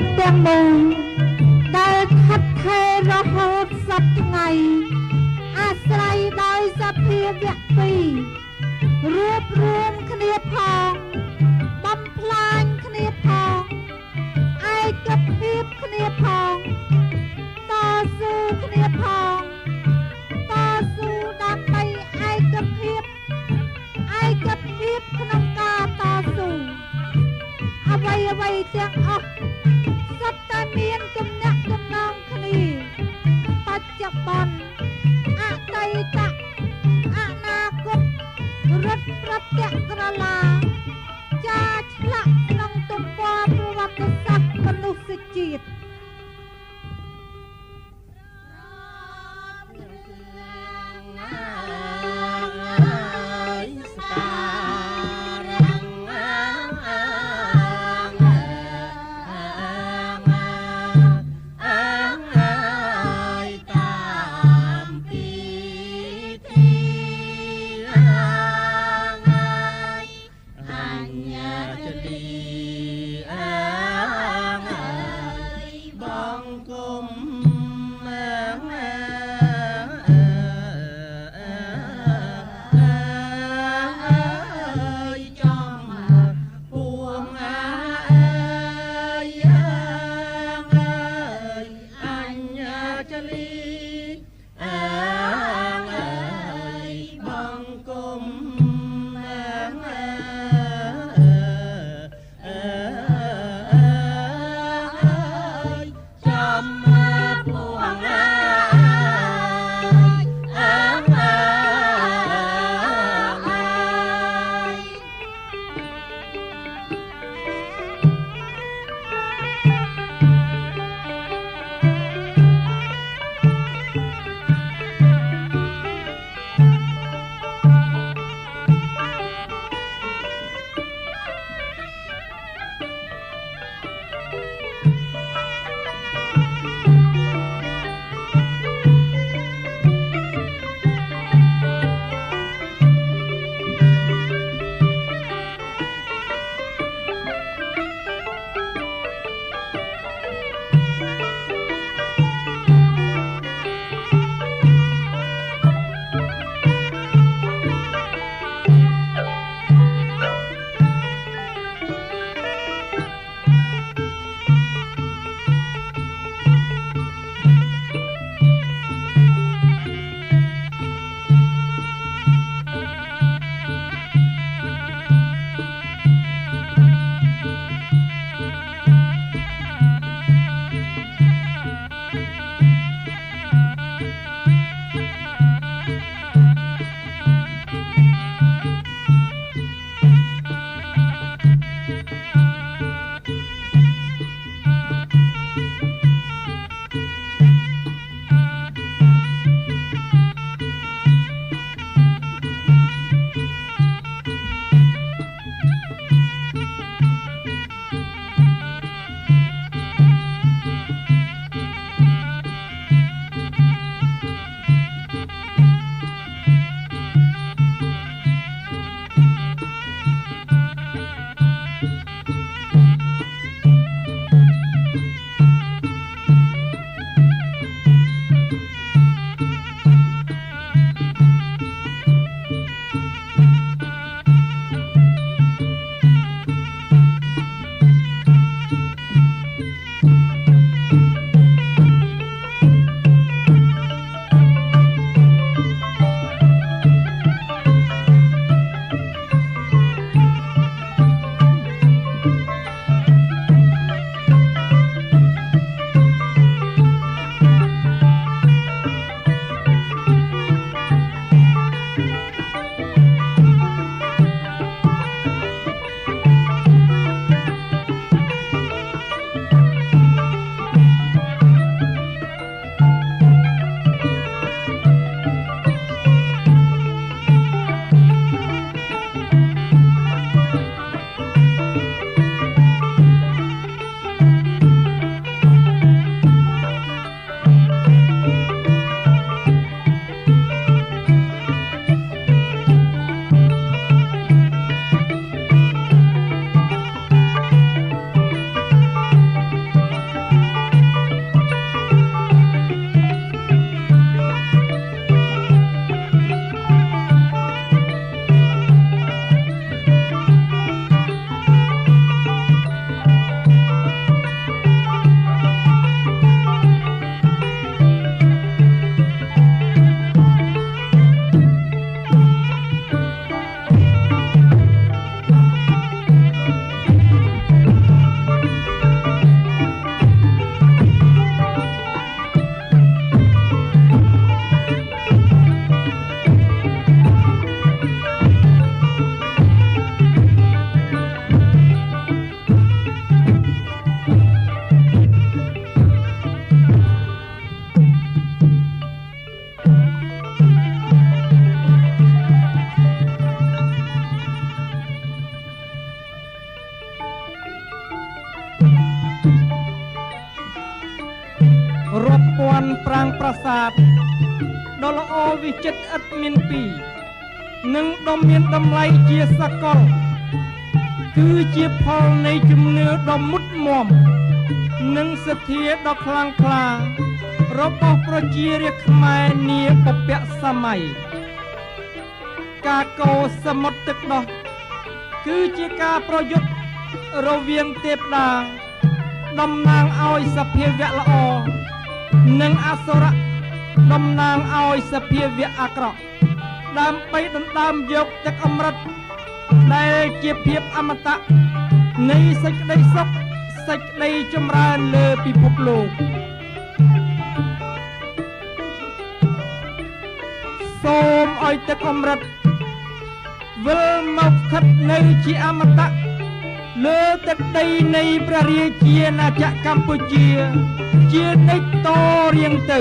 กเตียงมงได้คัดเทระหดสับไงอาศัยได้สะเพียบยะปีรวบรวมคเนียพองบำพลานคเนียพองไอ้กับเพียบคเนียพองต่อสู้คเนียพองต่อสู้ดับไปไอ้กับเพียบขนมกาต่อสู้อวัยเตียงออกสับตาเมียนกำนักกำนองคณีปัจจุบันอาไตตะอนาคตรถประเตะกระลาจาฉลักนองตุ่มปอประวัติศาสตร์มนุษยจิต ប្រាសាទដ៏ល្អវិចិត្រឥតមានពីរនិងដ៏មានតម្លៃជាសកលគឺជាផលនៃជំនឿដ៏មុតមមនិងសទ្ធាដ៏ខ្លាំងក្លារបស់ប្រជារាស្ត្រខ្មែរនាបុព្វសម័យការកោសមុទ្រទឹកដោះគឺជាការប្រយុទ្ធរវាងទេពតាតំណាងឲ្យសភាវៈល្អនិងអសុរៈតំណាងឲ្យសភាវៈអាក្រក់ដើម្បីដណ្ដើមយកទឹកអមฤតដែលជាភាពអមតៈនៃសេចក្តីសុខសេចក្តីចម្រើនលើពិភពលោកសូមឲ្យទឹកអមฤតវិលមកស្ថិតនៅជាអមតៈលើទឹកដីនៃព្រះរាជាណាចក្រកម្ពុជាជានិច្ចតរៀងទៅ